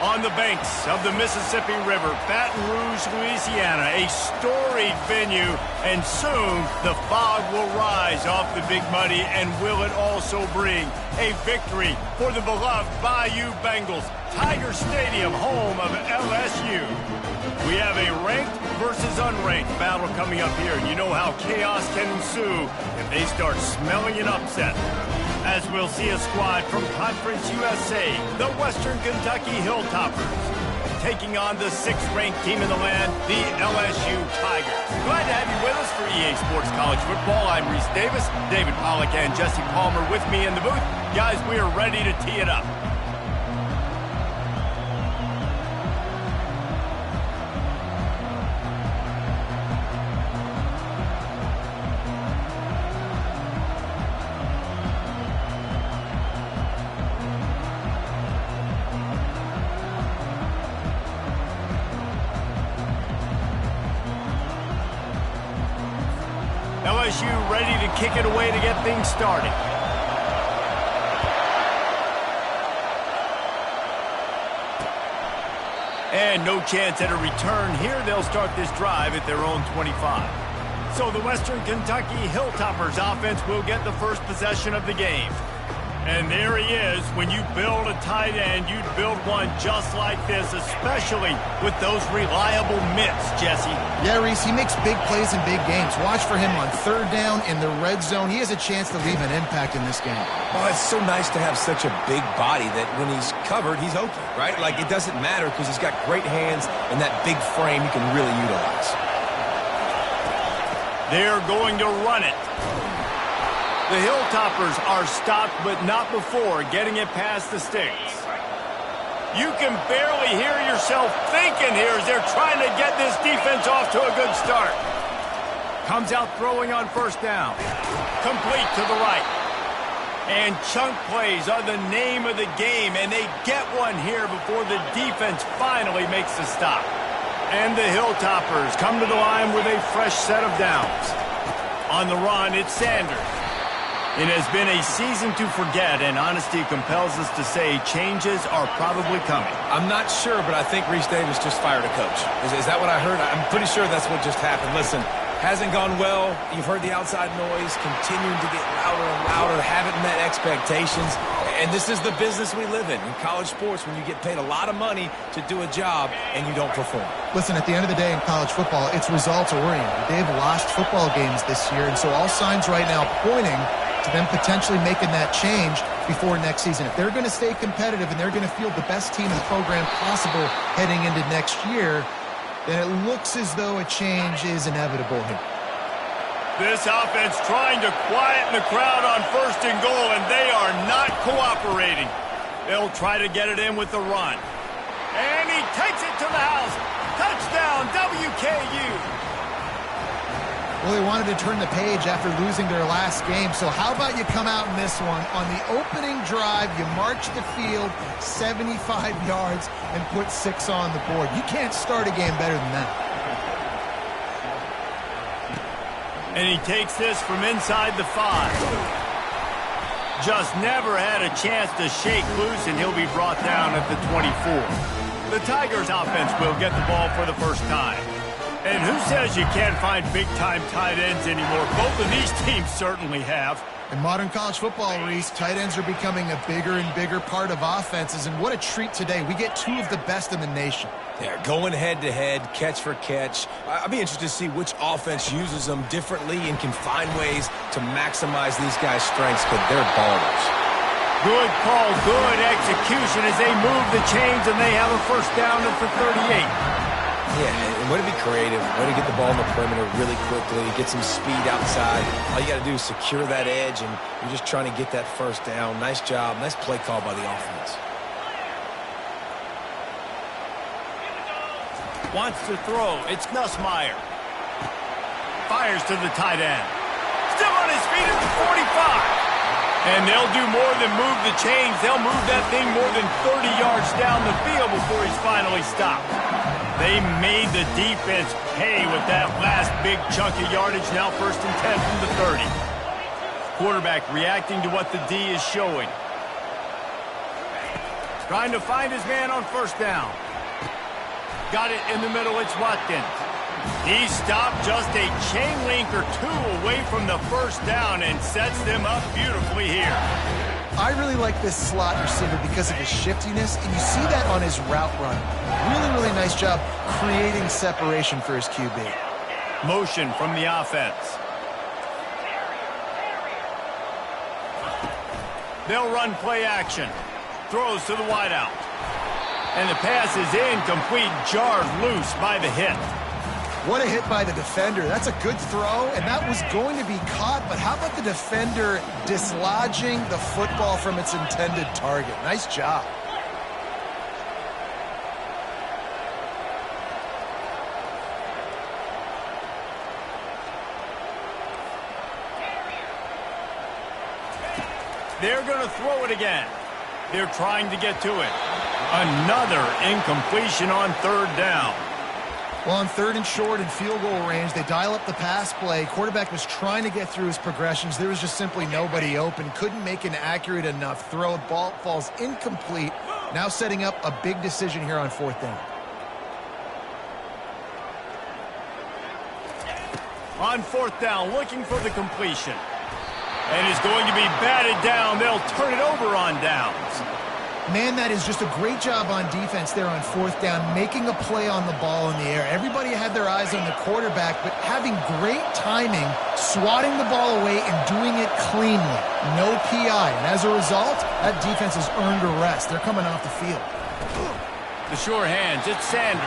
On the banks of the Mississippi River, Baton Rouge, Louisiana, a storied venue, and soon the fog will rise off the Big Muddy, and will it also bring a victory for the beloved Bayou Bengals, Tiger Stadium, home of LSU. We have a ranked versus unranked battle coming up here, and you know how chaos can ensue if they start smelling an upset. As we'll see a squad from Conference USA, the Western Kentucky Hilltoppers, taking on the 6th-ranked team in the land, the LSU Tigers. Glad to have you with us for EA Sports College Football. I'm Reese Davis, David Pollack and Jesse Palmer with me in the booth. Guys, we are ready to tee it up. LSU ready to kick it away to get things started. And no chance at a return here. They'll start this drive at their own 25. So the Western Kentucky Hilltoppers offense will get the first possession of the game. And there he is. When you build a tight end, you'd build one just like this, especially with those reliable mitts, Jesse. Yeah, Reese, he makes big plays in big games. Watch for him on 3rd down in the red zone. He has a chance to leave an impact in this game. Oh, it's so nice to have such a big body that when he's covered, he's open, right? Like, it doesn't matter because he's got great hands and that big frame he can really utilize. They're going to run it. The Hilltoppers are stopped, but not before getting it past the sticks. You can barely hear yourself thinking here as they're trying to get this defense off to a good start. Comes out throwing on 1st down. Complete to the right. And chunk plays are the name of the game, and they get one here before the defense finally makes the stop. And the Hilltoppers come to the line with a fresh set of downs. On the run, it's Sanders. It has been a season to forget, and honesty compels us to say changes are probably coming. I'm not sure, but I think Reese Davis just fired a coach. Is that what I heard? I'm pretty sure that's what just happened. Listen, hasn't gone well. You've heard the outside noise, continuing to get louder and louder, haven't met expectations. And this is the business we live in college sports, when you get paid a lot of money to do a job and you don't perform. Listen, at the end of the day in college football, it's results-oriented. They've lost football games this year, and so all signs right now pointing to them potentially making that change before next season. If they're going to stay competitive and they're going to field the best team in the program possible heading into next year, then it looks as though a change is inevitable here. This offense trying to quieten the crowd on 1st and goal, and they are not cooperating. They'll try to get it in with the run. And he takes it to the house. Touchdown, WKU. Well, they wanted to turn the page after losing their last game, so how about you come out in this one? On the opening drive, you march the field 75 yards and put 6 on the board. You can't start a game better than that. And he takes this from inside the 5. Just never had a chance to shake loose, and he'll be brought down at the 24. The Tigers offense will get the ball for the first time. And who says you can't find big-time tight ends anymore? Both of these teams certainly have. In modern college football, Reese, tight ends are becoming a bigger and bigger part of offenses, and what a treat today. We get 2 of the best in the nation. Yeah, going head-to-head, catch for catch. I'll be interested to see which offense uses them differently and can find ways to maximize these guys' strengths because they're ballers. Good call, good execution as they move the chains, and they have a 1st down at the 38. Yeah, and way to be creative, way to get the ball in the perimeter really quickly, get some speed outside. All you got to do is secure that edge, and you're just trying to get that 1st down. Nice job, nice play call by the offense. Wants to throw, it's Nussmeier. Fires to the tight end. Still on his feet at the 45. And they'll do more than move the chains. They'll move that thing more than 30 yards down the field before he's finally stopped. They made the defense pay with that last big chunk of yardage. Now 1st and 10 from the 30. Quarterback reacting to what the D is showing. Trying to find his man on first down. Got it in the middle. It's Watkins. He stopped just a chain link or two away from the first down and sets them up beautifully here. I really like this slot receiver because of his shiftiness, and you see that on his route run. Really, really nice job creating separation for his QB. Motion from the offense. They'll run play action. Throws to the wideout. And the pass is incomplete, jarred loose by the hit. What a hit by the defender. That's a good throw, and that was going to be caught, but how about the defender dislodging the football from its intended target? Nice job. They're going to throw it again. They're trying to get to it. Another incompletion on third down. Well, on third and short and field goal range, they dial up the pass play. Quarterback was trying to get through his progressions. There was just simply nobody open. Couldn't make an accurate enough throw. Ball falls incomplete. Now setting up a big decision here on fourth down. On fourth down, looking for the completion. And is going to be batted down. They'll turn it over on downs. Man, that is just a great job on defense there on fourth down, making a play on the ball in the air. Everybody had their eyes on the quarterback, but having great timing, swatting the ball away and doing it cleanly. No PI. And as a result, that defense has earned a rest. They're coming off the field. The sure hands, it's Sanders.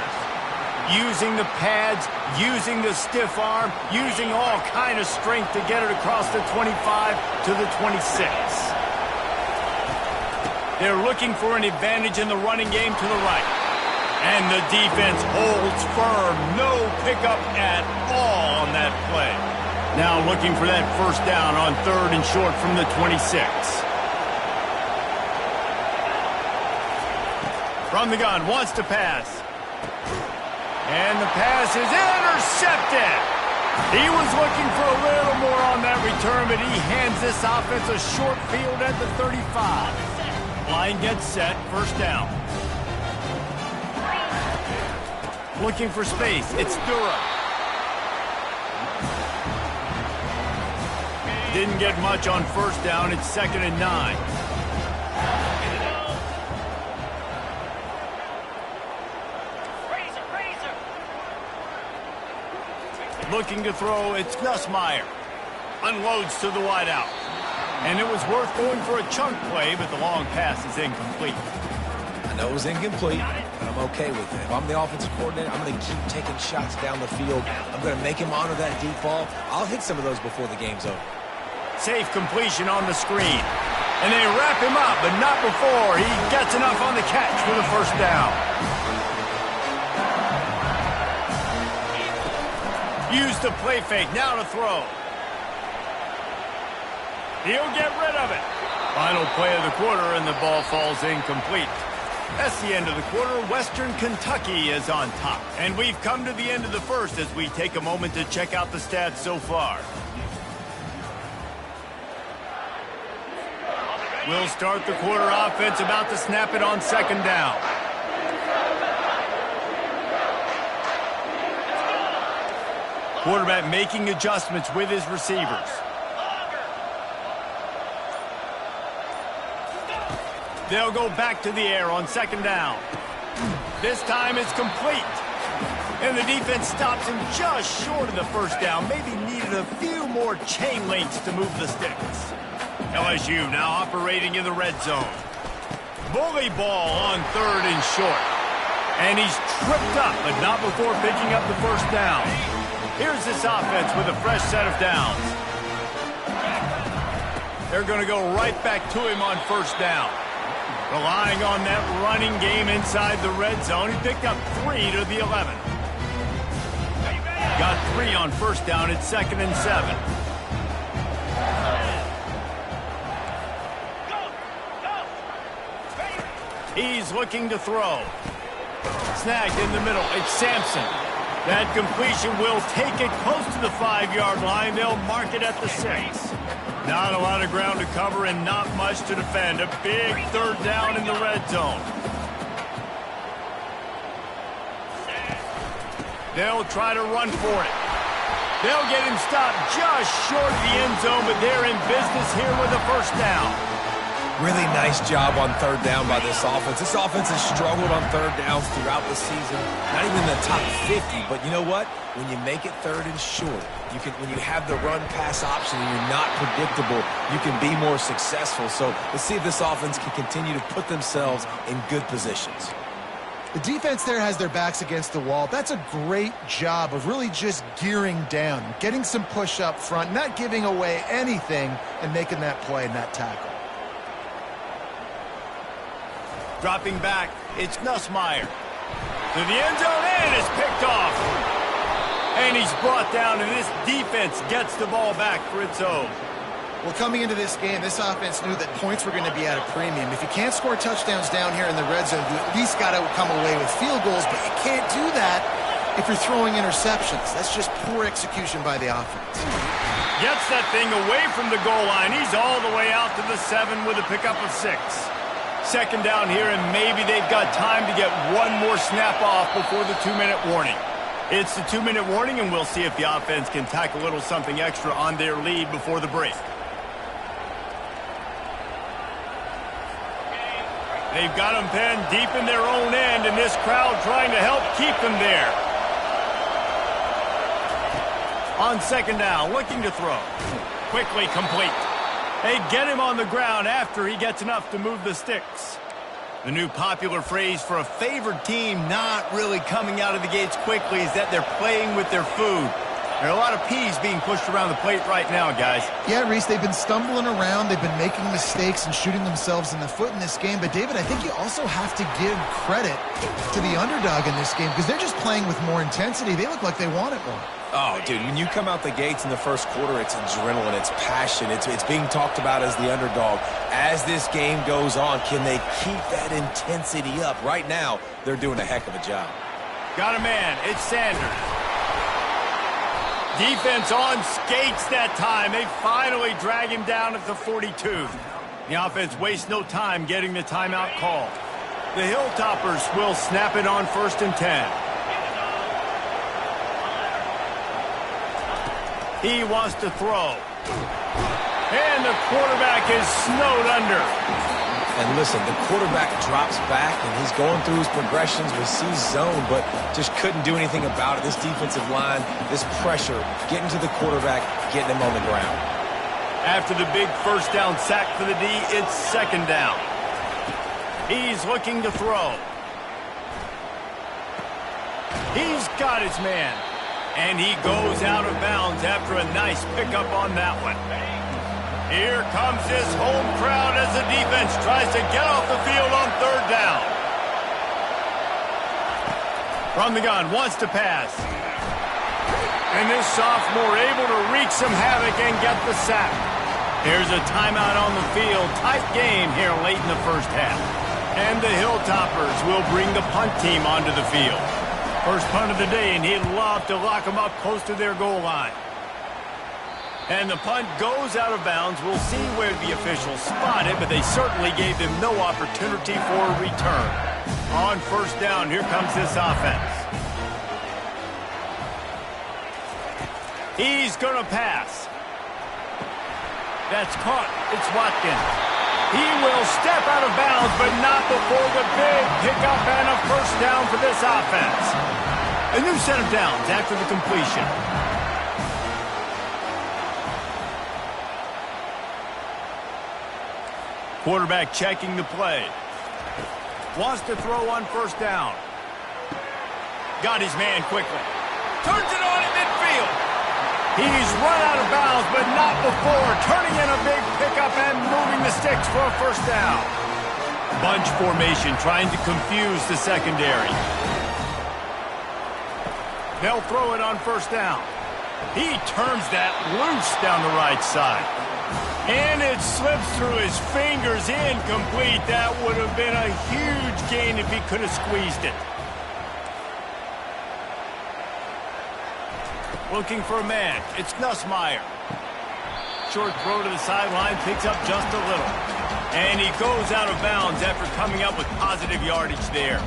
Using the pads, using the stiff arm, using all kind of strength to get it across the 25 to the 26. They're looking for an advantage in the running game to the right. And the defense holds firm. No pickup at all on that play. Now looking for that first down on third and short from the 26. From the gun, wants to pass. And the pass is intercepted. He was looking for a little more on that return, but he hands this offense a short field at the 35. Line gets set, first down. Looking for space, it's Durham. Didn't get much on first down, it's 2nd and 9. Looking to throw, it's Nussmeier. Unloads to the wideout. And it was worth going for a chunk play, but the long pass is incomplete. I know it was incomplete, but I'm okay with it. If I'm the offensive coordinator, I'm going to keep taking shots down the field. I'm going to make him honor that deep ball. I'll hit some of those before the game's over. Safe completion on the screen. And they wrap him up, but not before he gets enough on the catch for the first down. Use the play fake, now to throw. He'll get rid of it. Final play of the quarter, and the ball falls incomplete. That's the end of the quarter. Western Kentucky is on top. And we've come to the end of the first as we take a moment to check out the stats so far. We'll start the quarter offense about to snap it on second down. Quarterback making adjustments with his receivers. They'll go back to the air on second down. This time it's complete. And the defense stops him just short of the first down. Maybe needed a few more chain links to move the sticks. LSU now operating in the red zone. Bully ball on third and short. And he's tripped up, but not before picking up the first down. Here's this offense with a fresh set of downs. They're going to go right back to him on first down. Relying on that running game inside the red zone. He picked up 3 to the 11. Got 3 on first down. It's 2nd and 7. He's looking to throw. Snagged in the middle. It's Sampson. That completion will take it close to the 5-yard line. They'll mark it at the 6. Not a lot of ground to cover and not much to defend. A big third down in the red zone. They'll try to run for it. They'll get him stopped just short of the end zone, but they're in business here with a first down. Really nice job on third down by this offense. This offense has struggled on third downs throughout the season. Not even in the top 50, but you know what? When you make it third and short, when you have the run-pass option and you're not predictable, you can be more successful. So let's see if this offense can continue to put themselves in good positions. The defense there has their backs against the wall. That's a great job of really just gearing down, getting some push up front, not giving away anything, and making that play and that tackle. Dropping back, it's Nussmeier. To the end zone, and it's picked off. And he's brought down, and this defense gets the ball back for its own. Well, coming into this game, this offense knew that points were going to be at a premium. If you can't score touchdowns down here in the red zone, you at least got to come away with field goals, but you can't do that if you're throwing interceptions. That's just poor execution by the offense. Gets that thing away from the goal line. He's all the way out to the 7 with a pickup of 6. Second down here, and maybe they've got time to get one more snap off before the 2-minute warning. It's the 2-minute warning, and we'll see if the offense can tack a little something extra on their lead before the break. They've got them pinned deep in their own end, and this crowd trying to help keep them there. On second down, looking to throw. Quickly complete. They get him on the ground after he gets enough to move the sticks. The new popular phrase for a favored team not really coming out of the gates quickly is that they're playing with their food. There are a lot of peas being pushed around the plate right now, guys. Yeah, Reese, they've been stumbling around. They've been making mistakes and shooting themselves in the foot in this game. But, David, I think you also have to give credit to the underdog in this game because they're just playing with more intensity. They look like they want it more. Oh, dude, when you come out the gates in the first quarter, it's adrenaline, it's passion, it's being talked about as the underdog. As this game goes on, can they keep that intensity up? Right now, they're doing a heck of a job. Got a man. It's Sanders. Defense on skates that time. They finally drag him down at the 42. The offense wastes no time getting the timeout call. The Hilltoppers will snap it on 1st and 10. He wants to throw. And the quarterback is snowed under. And listen, the quarterback drops back, and he's going through his progressions with C zone, but just couldn't do anything about it. This defensive line, this pressure, getting to the quarterback, getting him on the ground. After the big first down sack for the D, it's second down. He's looking to throw. He's got his man. And he goes out of bounds after a nice pickup on that one. Here comes this home crowd as the defense tries to get off the field on third down. From the gun, wants to pass. And this sophomore able to wreak some havoc and get the sack. Here's a timeout on the field. Tight game here late in the first half. And the Hilltoppers will bring the punt team onto the field. First punt of the day, and he'd love to lock them up close to their goal line. And the punt goes out of bounds. We'll see where the officials spot it, but they certainly gave them no opportunity for a return. On first down, here comes this offense. He's going to pass. That's caught. It's Watkins. He will step out of bounds, but not before the big pickup and a first down for this offense. A new set of downs after the completion. Quarterback checking the play. Wants to throw on first down. Got his man quickly. Turns it on in midfield. He's run out of bounds, but not before turning in a big pickup and moving the sticks for a first down. Bunch formation trying to confuse the secondary. They'll throw it on first down. He turns that loose down the right side. And it slips through his fingers, incomplete. That would have been a huge gain if he could have squeezed it. Looking for a man. It's Nussmeier. Short throw to the sideline, picks up just a little. And he goes out of bounds after coming up with positive yardage there.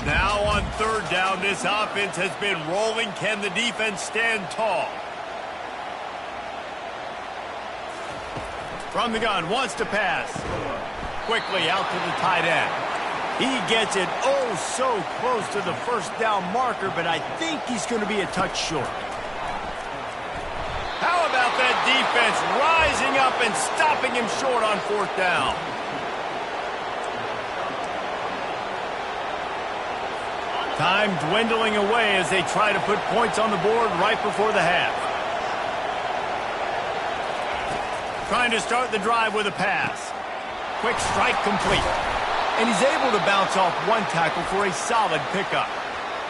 Now on third down, this offense has been rolling. Can the defense stand tall? From the gun, wants to pass. Quickly out to the tight end. He gets it oh so close to the first down marker, but I think he's going to be a touch short. How about that defense rising up and stopping him short on fourth down? Time dwindling away as they try to put points on the board right before the half. Trying to start the drive with a pass. Quick strike complete. And he's able to bounce off one tackle for a solid pickup.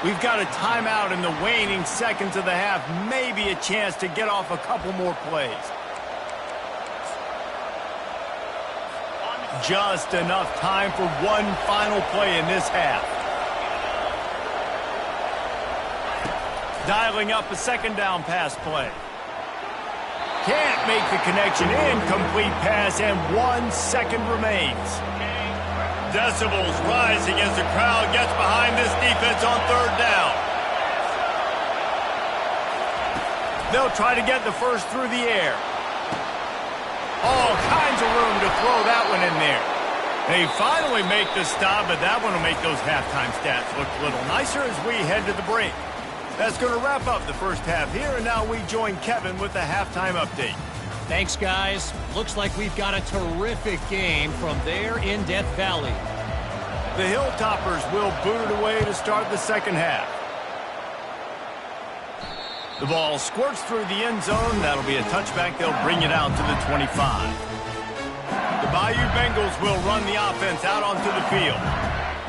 We've got a timeout in the waning seconds of the half. Maybe a chance to get off a couple more plays. Just enough time for one final play in this half. Dialing up a second down pass play. Can't make the connection. Incomplete pass, and 1 second remains. Decibels rising as the crowd gets behind this defense on third down. They'll try to get the first through the air. All kinds of room to throw that one in there. They finally make the stop, but that one will make those halftime stats look a little nicer as we head to the break. That's going to wrap up the first half here, and now we join Kevin with the halftime update. Thanks, guys. Looks like we've got a terrific game from there in Death Valley. The Hilltoppers will boot it away to start the second half. The ball squirts through the end zone. That'll be a touchback. They'll bring it out to the 25. The Bayou Bengals will run the offense out onto the field.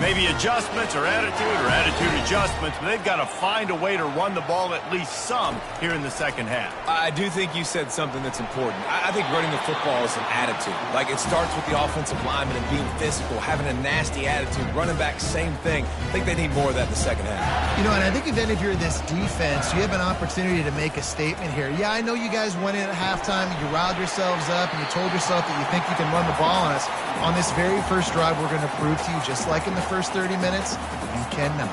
Maybe adjustments or attitude adjustments, but they've got to find a way to run the ball at least some here in the second half. I do think you said something that's important. I think running the football is an attitude. Like, it starts with the offensive lineman and being physical, having a nasty attitude. Running back, same thing. I think they need more of that in the second half. You know, and I think if any of you are this defense, you have an opportunity to make a statement here. Yeah, I know you guys went in at halftime and you riled yourselves up and you told yourself that you think you can run the ball on us. On this very first drive, we're going to prove to you, just like in the first 30 minutes, you cannot.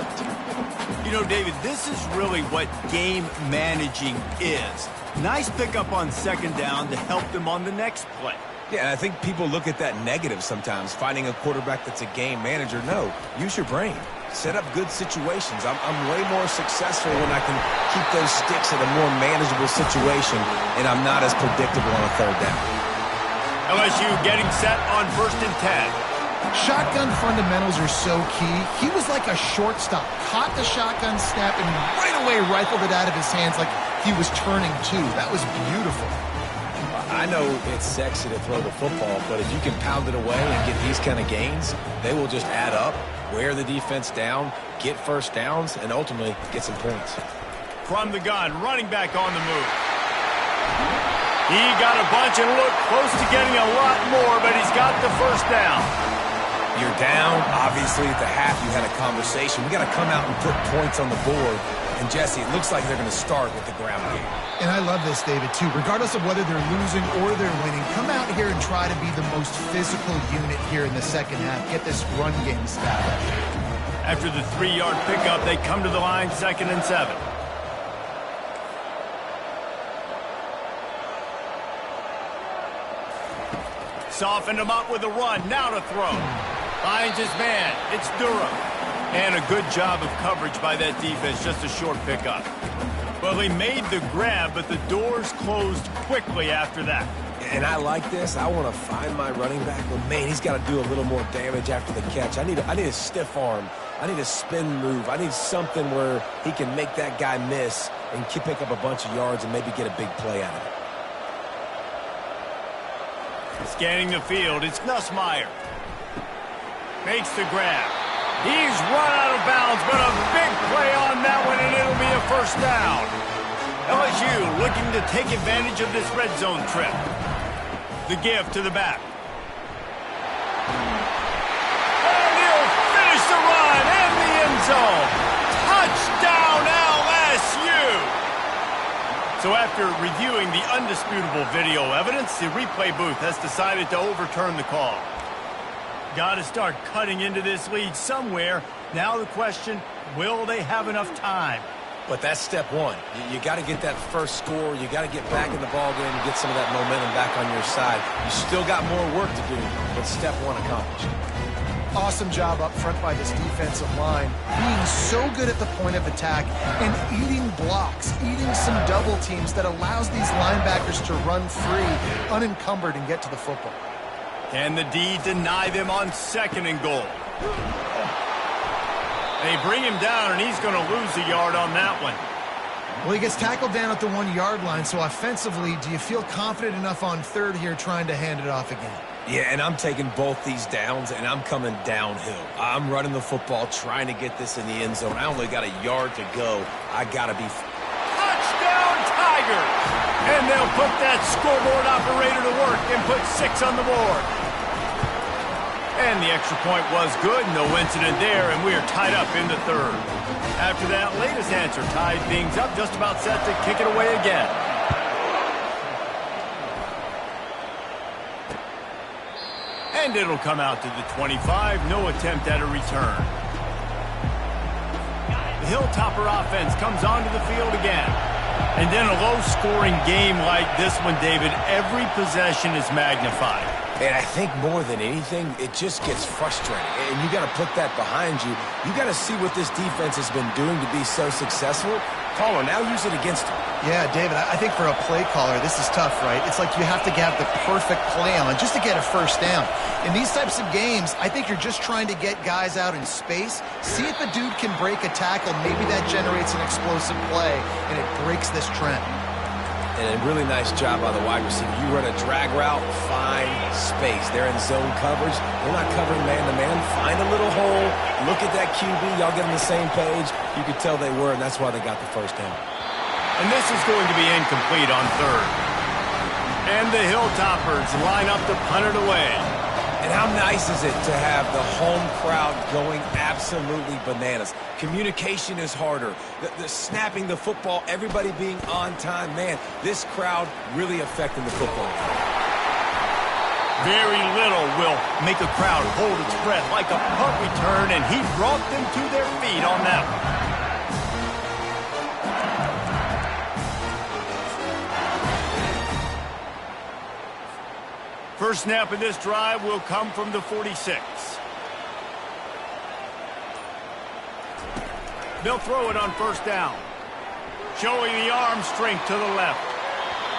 You know, David, this is really what game managing is. Nice pickup on second down to help them on the next play. Yeah, and I think people look at that negative sometimes, finding a quarterback that's a game manager. No, use your brain. Set up good situations. I'm way more successful when I can keep those sticks at a more manageable situation, and I'm not as predictable on a third down. LSU getting set on 1st and 10. Shotgun fundamentals are so key. He was like a shortstop. Caught the shotgun snap and right away rifled it out of his hands like he was turning two. That was beautiful. I know it's sexy to throw the football, but if you can pound it away and get these kind of gains, they will just add up, wear the defense down, get first downs, and ultimately get some points. From the gun, running back on the move. He got a bunch and looked close to getting a lot more, but he's got the first down. You're down. Obviously, at the half, you had a conversation. We got to come out and put points on the board. And, Jesse, it looks like they're going to start with the ground game. And I love this, David, too. Regardless of whether they're losing or they're winning, come out here and try to be the most physical unit here in the second half. Get this run game established. After the 3-yard pickup, they come to the line, 2nd and 7. Softened him up with a run. Now to throw. Finds his man. It's Durham. And a good job of coverage by that defense. Just a short pickup. Well, he made the grab, but the doors closed quickly after that. And I like this. I want to find my running back. But, man, he's got to do a little more damage after the catch. I need a stiff arm. I need a spin move. I need something where he can make that guy miss and pick up a bunch of yards and maybe get a big play out of it. Scanning the field, it's Nussmeier. Makes the grab. He's run out of bounds, but a big play on that one, and it'll be a first down. LSU looking to take advantage of this red zone trip. The give to the back. And he'll finish the run in the end zone. Touchdown, LSU! So after reviewing the undisputable video evidence, the replay booth has decided to overturn the call. Got to start cutting into this lead somewhere. Now the question, will they have enough time? But that's step one. You got to get that first score. You got to get back in the ball game and get some of that momentum back on your side. You still got more work to do, but step one accomplished. Awesome job up front by this defensive line, being so good at the point of attack and eating blocks, eating some double teams that allows these linebackers to run free, unencumbered, and get to the football. Can the D deny them on 2nd and goal? They bring him down, and he's going to lose a yard on that one. Well, he gets tackled down at the 1-yard line, so offensively, do you feel confident enough on 3rd here trying to hand it off again? Yeah, and I'm taking both these downs, and I'm coming downhill. I'm running the football, trying to get this in the end zone. I only got a yard to go. I got to be... Touchdown, Tigers! And they'll put that scoreboard operator to work and put 6 on the board. And the extra point was good, no incident there, and we are tied up in the 3rd. After that latest answer tied things up, just about set to kick it away again. And it'll come out to the 25, no attempt at a return. The Hilltopper offense comes onto the field again. And then a low-scoring game like this one, David, every possession is magnified. And I think more than anything, it just gets frustrating. And you got to put that behind you. You got to see what this defense has been doing to be so successful. Caller, now use it against them. Yeah, David, I think for a play caller, this is tough, right? It's like you have to have the perfect play on just to get a first down. In these types of games, I think you're just trying to get guys out in space, see if a dude can break a tackle. Maybe that generates an explosive play, and it breaks this trend. And a really nice job by the wide receiver. You run a drag route, find space. They're in zone coverage. They're not covering man-to-man. Find a little hole. Look at that QB. Y'all get on the same page. You could tell they were, and that's why they got the first down. And this is going to be incomplete on 3rd. And the Hilltoppers line up to punt it away. And how nice is it to have the home crowd going absolutely bananas? Communication is harder. The snapping the football, everybody being on time. Man, this crowd really affecting the football. Very little will make a crowd hold its breath like a punt return, and he brought them to their feet on that one. First snap of this drive will come from the 46. They'll throw it on 1st down. Showing the arm strength to the left.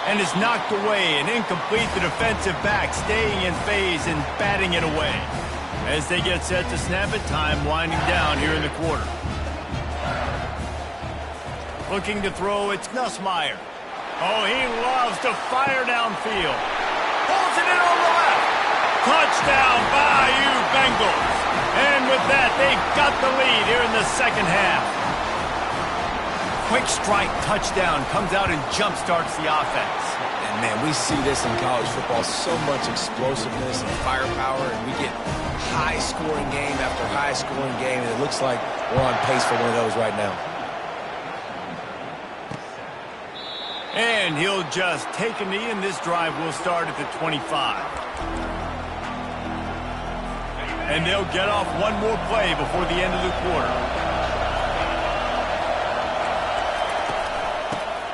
And is knocked away and incomplete. The defensive back staying in phase and batting it away. As they get set to snap it, time winding down here in the quarter. Looking to throw, it's Nussmeier. Oh, he loves to fire downfield. Pulls it in on the left. Touchdown, Bayou Bengals. And with that, they've got the lead here in the 2nd half. Quick strike touchdown comes out and jump-starts the offense. And, man, we see this in college football, so much explosiveness and firepower, and we get high-scoring game after high-scoring game, and it looks like we're on pace for one of those right now. And he'll just take a knee, and this drive will start at the 25. And they'll get off one more play before the end of the quarter.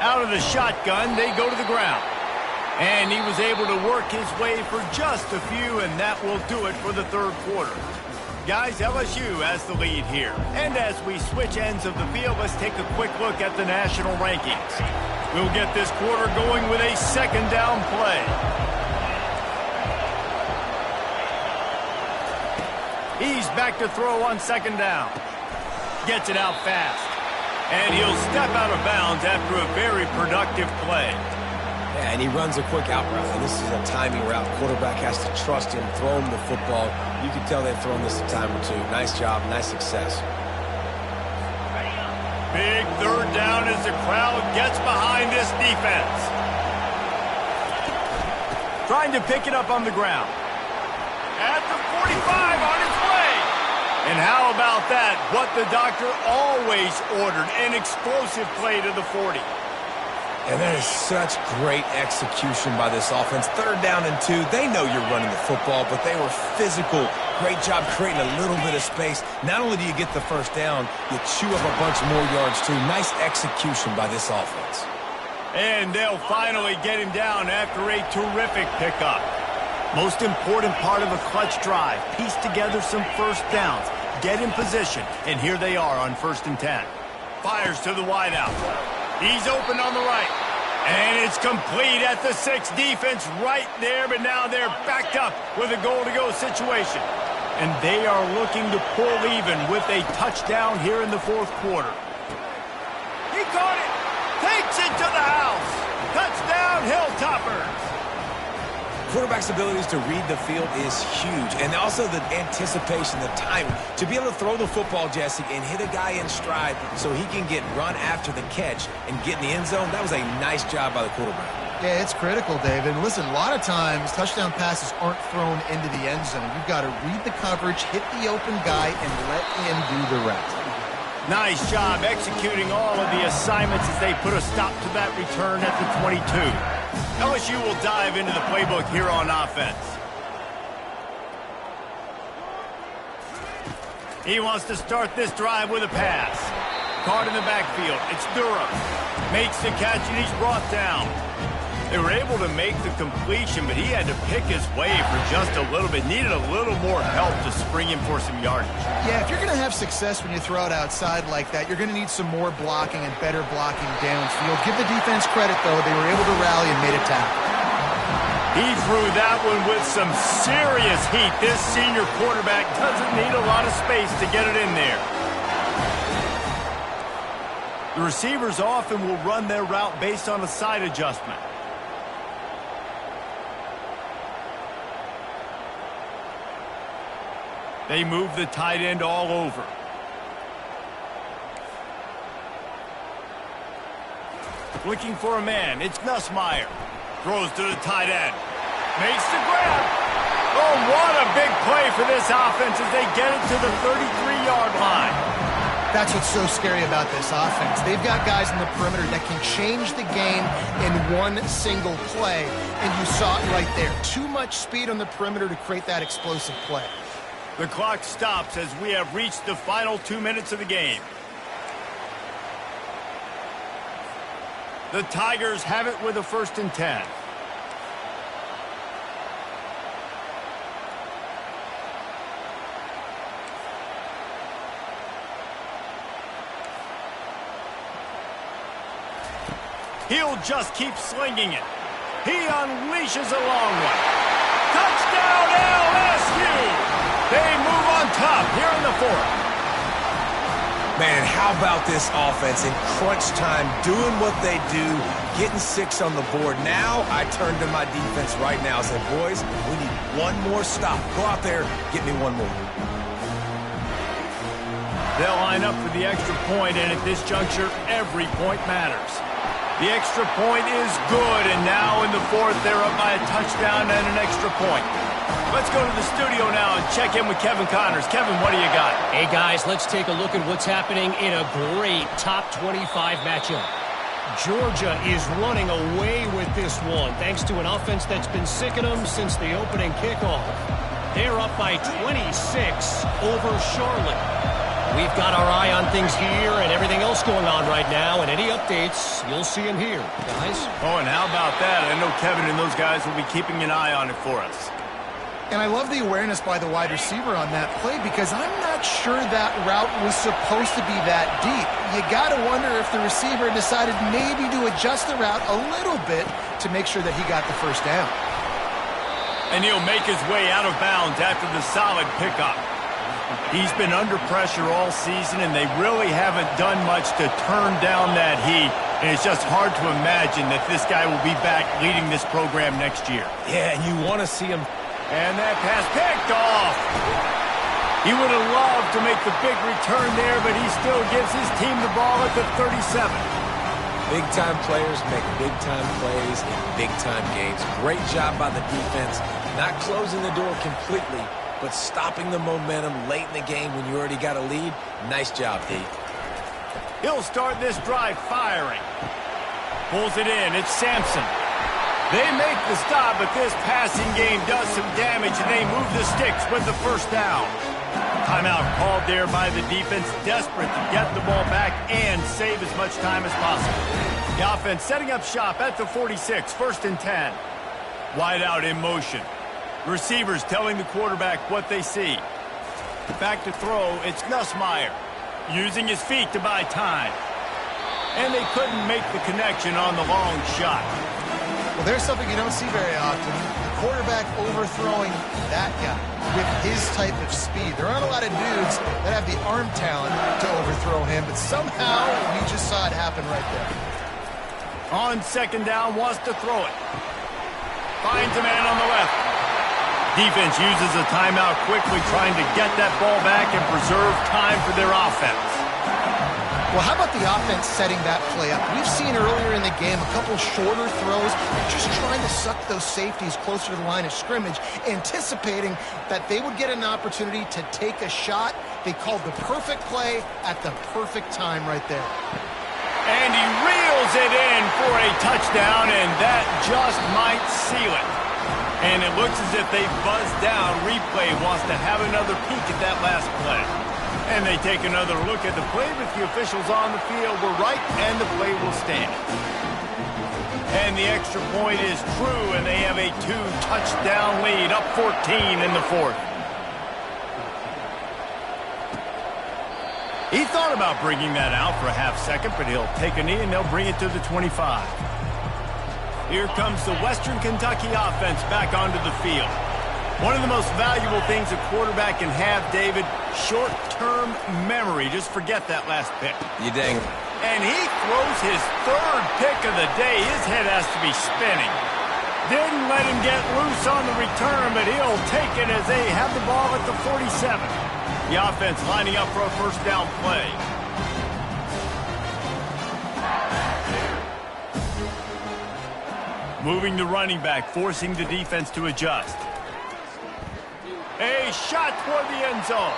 Out of the shotgun, they go to the ground. And he was able to work his way for just a few, and that will do it for the 3rd quarter. Guys, LSU has the lead here. And as we switch ends of the field, let's take a quick look at the national rankings. We'll get this quarter going with a 2nd down play. He's back to throw on 2nd down. Gets it out fast. And he'll step out of bounds after a very productive play. Yeah, and he runs a quick out route, and this is a timing route. Quarterback has to trust him, throw him the football. You can tell they've thrown this a time or two. Nice job, nice success. Big 3rd down as the crowd gets behind this defense. Trying to pick it up on the ground. At the 45 on its way. And how about that? What the doctor always ordered, an explosive play to the 40. And that is such great execution by this offense. 3rd down and 2. They know you're running the football, but they were physical. Great job creating a little bit of space. Not only do you get the 1st down, you chew up a bunch more yards too. Nice execution by this offense. And they'll finally get him down after a terrific pickup. Most important part of a clutch drive. Piece together some 1st downs. Get in position. And here they are on 1st and 10. Fires to the wideout. He's open on the right. And it's complete at the 6. Defense right there, but now they're backed up with a goal-to-go situation. And they are looking to pull even with a touchdown here in the 4th quarter. He caught it. Takes it to the house. Touchdown, Hilltoppers. Quarterback's abilities to read the field is huge. And also the anticipation, the timing. To be able to throw the football, Jesse, and hit a guy in stride so he can get run after the catch and get in the end zone, that was a nice job by the quarterback. Yeah, it's critical, David. Listen, a lot of times touchdown passes aren't thrown into the end zone. You've got to read the coverage, hit the open guy, and let him do the rest. Nice job executing all of the assignments as they put a stop to that return at the 22. LSU will dive into the playbook here on offense. He wants to start this drive with a pass. Caught in the backfield. It's Durham. Makes the catch and he's brought down. They were able to make the completion, but he had to pick his way for just a little bit. Needed a little more help to spring him for some yardage. Yeah, if you're going to have success when you throw it outside like that, you're going to need some more blocking and better blocking downfield. Give the defense credit, though. They were able to rally and made a tackle. He threw that one with some serious heat. This senior quarterback doesn't need a lot of space to get it in there. The receivers often will run their route based on a side adjustment. They move the tight end all over. Looking for a man. It's Nussmeier. Throws to the tight end. Makes the grab. Oh, what a big play for this offense as they get it to the 33-yard line. That's what's so scary about this offense. They've got guys in the perimeter that can change the game in one single play, and you saw it right there. Too much speed on the perimeter to create that explosive play. The clock stops as we have reached the final 2 minutes of the game. The Tigers have it with a 1st and 10. He'll just keep slinging it. He unleashes a long one. Touchdown LSU! They move on top here in the 4th. Man, how about this offense in crunch time, doing what they do, getting 6 on the board. Now I turn to my defense right now and say, boys, we need one more stop. Go out there, get me one more. They'll line up for the extra point, and at this juncture, every point matters. The extra point is good, and now in the 4th, they're up by a touchdown and an extra point. Let's go to the studio now and check in with Kevin Connors. Kevin, what do you got? Hey, guys, let's take a look at what's happening in a great top 25 matchup. Georgia is running away with this one, thanks to an offense that's been sicking them since the opening kickoff. They're up by 26 over Charlotte. We've got our eye on things here and everything else going on right now, and any updates, you'll see them here, guys. Oh, and how about that? I know Kevin and those guys will be keeping an eye on it for us. And I love the awareness by the wide receiver on that play because I'm not sure that route was supposed to be that deep. You got to wonder if the receiver decided maybe to adjust the route a little bit to make sure that he got the 1st down. And he'll make his way out of bounds after the solid pickup. He's been under pressure all season, and they really haven't done much to turn down that heat. And it's just hard to imagine that this guy will be back leading this program next year. Yeah, and you want to see him. And that pass picked off. He would have loved to make the big return there, but he still gives his team the ball at the 37. Big-time players make big-time plays in big-time games. Great job by the defense, not closing the door completely, but stopping the momentum late in the game when you already got a lead. Nice job, D. He'll start this drive firing. Pulls it in. It's Sampson. They make the stop, but this passing game does some damage, and they move the sticks with the first down. Timeout called there by the defense, desperate to get the ball back and save as much time as possible. The offense setting up shop at the 46, 1st and 10. Wide out in motion. Receivers telling the quarterback what they see. Back to throw, it's Nussmeier. Using his feet to buy time. And they couldn't make the connection on the long shot. Well, there's something you don't see very often. The quarterback overthrowing that guy with his type of speed. There aren't a lot of dudes that have the arm talent to overthrow him, but somehow we just saw it happen right there. On 2nd down, wants to throw it. Finds a man on the left. Defense uses a timeout quickly, trying to get that ball back and preserve time for their offense. Well, how about the offense setting that play up? We've seen earlier in the game a couple shorter throws, just trying to suck those safeties closer to the line of scrimmage, anticipating that they would get an opportunity to take a shot. They called the perfect play at the perfect time right there. And he reels it in for a touchdown, and that just might seal it. And it looks as if they buzzed down. Replay wants to have another peek at that last play. And they take another look at the play, but the officials on the field were right, and the play will stand. And the extra point is true, and they have a 2-touchdown lead, up 14 in the 4th. He thought about bringing that out for a half second, but he'll take a knee, and they'll bring it to the 25. Here comes the Western Kentucky offense back onto the field. One of the most valuable things a quarterback can have, David, short-term memory. Just forget that last pick. You dang. And he throws his 3rd pick of the day. His head has to be spinning. Didn't let him get loose on the return, but he'll take it as they have the ball at the 47. The offense lining up for a 1st down play. Moving the running back, forcing the defense to adjust. A shot toward the end zone.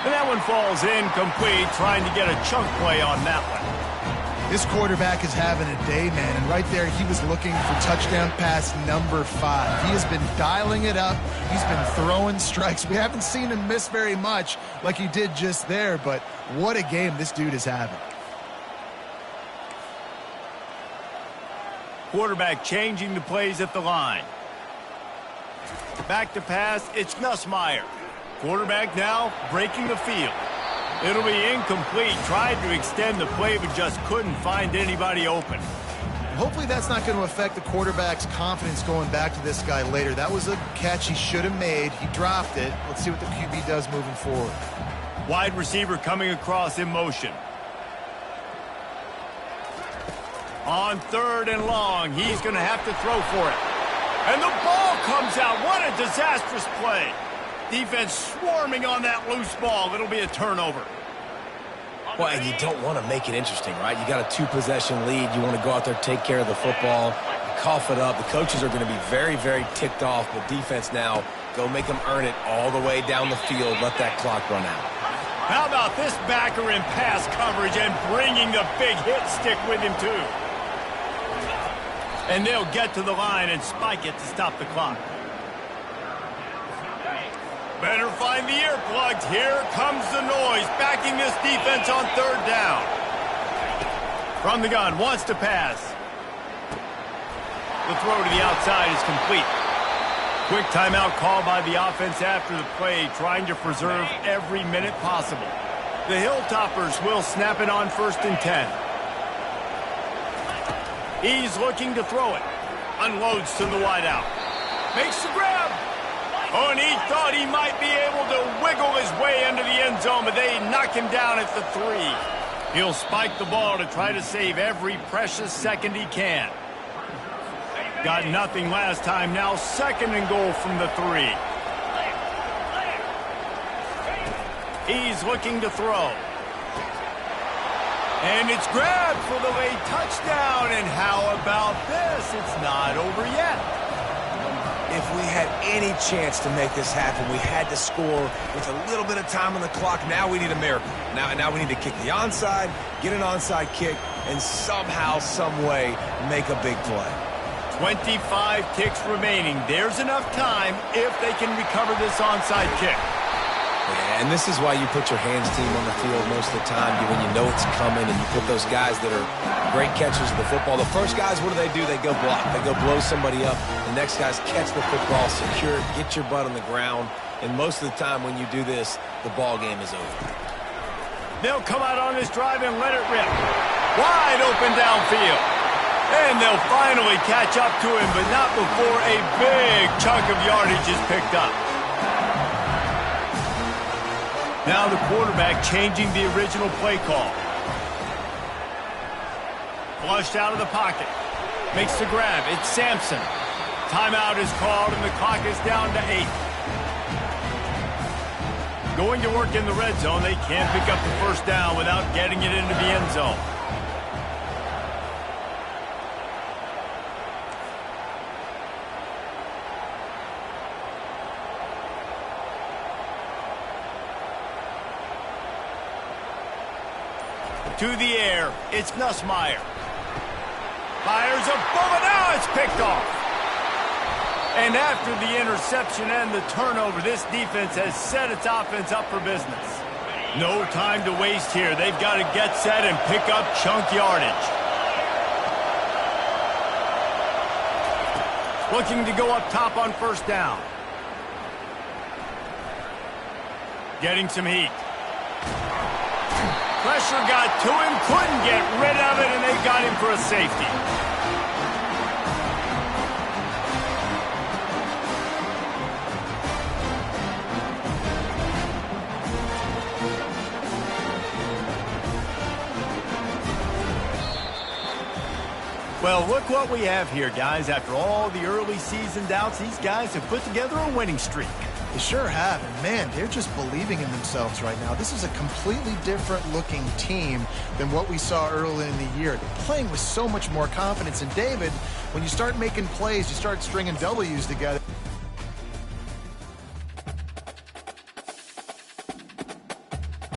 And that one falls incomplete, trying to get a chunk play on that one. This quarterback is having a day, man, and right there he was looking for touchdown pass number 5. He has been dialing it up. He's been throwing strikes. We haven't seen him miss very much like he did just there, but what a game this dude is having. Quarterback changing the plays at the line. Back to pass, it's Nussmeier. Quarterback now breaking the field. It'll be incomplete. Tried to extend the play, but just couldn't find anybody open. Hopefully that's not going to affect the quarterback's confidence going back to this guy later. That was a catch he should have made. He dropped it. Let's see what the QB does moving forward. Wide receiver coming across in motion. On 3rd and long, he's going to have to throw for it. And the ball comes out. What a disastrous play. Defense swarming on that loose ball. It'll be a turnover. Well, and you don't want to make it interesting, right? You got a 2-possession lead. You want to go out there, take care of the football, cough it up. The coaches are going to be very, very ticked off. But defense now, go make them earn it all the way down the field. Let that clock run out. How about this backer in pass coverage and bringing the big hit stick with him, too? And they'll get to the line and spike it to stop the clock. Better find the earplugs. Here comes the noise, backing this defense on 3rd down. From the gun, wants to pass. The throw to the outside is complete. Quick timeout call by the offense after the play, trying to preserve every minute possible. The Hilltoppers will snap it on 1st and 10. He's looking to throw it. Unloads to the wideout. Makes the grab. Oh, and he thought he might be able to wiggle his way into the end zone, but they knock him down at the 3. He'll spike the ball to try to save every precious second he can. Got nothing last time. Now 2nd and goal from the 3. He's looking to throw. And it's grabbed for the late touchdown. And how about this? It's not over yet. If we had any chance to make this happen, we had to score with a little bit of time on the clock. Now we need a miracle. Now we need to kick the onside, get an onside kick, and somehow, some way, make a big play. 25 ticks remaining. There's enough time if they can recover this onside kick. Yeah, and this is why you put your hands team on the field most of the time when you know it's coming, and you put those guys that are great catchers of the football. The first guys, what do? They go block. They go blow somebody up. The next guys catch the football, secure it, get your butt on the ground. And most of the time when you do this, the ball game is over. They'll come out on this drive and let it rip. Wide open downfield. And they'll finally catch up to him, but not before a big chunk of yardage is picked up. Now the quarterback changing the original play call. Flushed out of the pocket. Makes the grab. It's Sampson. Timeout is called, and the clock is down to 8. Going to work in the red zone. They can't pick up the first down without getting it into the end zone. To the air, it's Nussmeier. Fires a bullet, now it's picked off. And after the interception and the turnover, this defense has set its offense up for business. No time to waste here. They've got to get set and pick up chunk yardage. Looking to go up top on first down. Getting some heat. Pressure got to him, couldn't get rid of it, and they got him for a safety. Well, look what we have here, guys. After all the early season doubts, these guys have put together a winning streak. They sure have, and man, they're just believing in themselves right now. This is a completely different-looking team than what we saw early in the year. They're playing with so much more confidence. And David, when you start making plays, you start stringing W's together,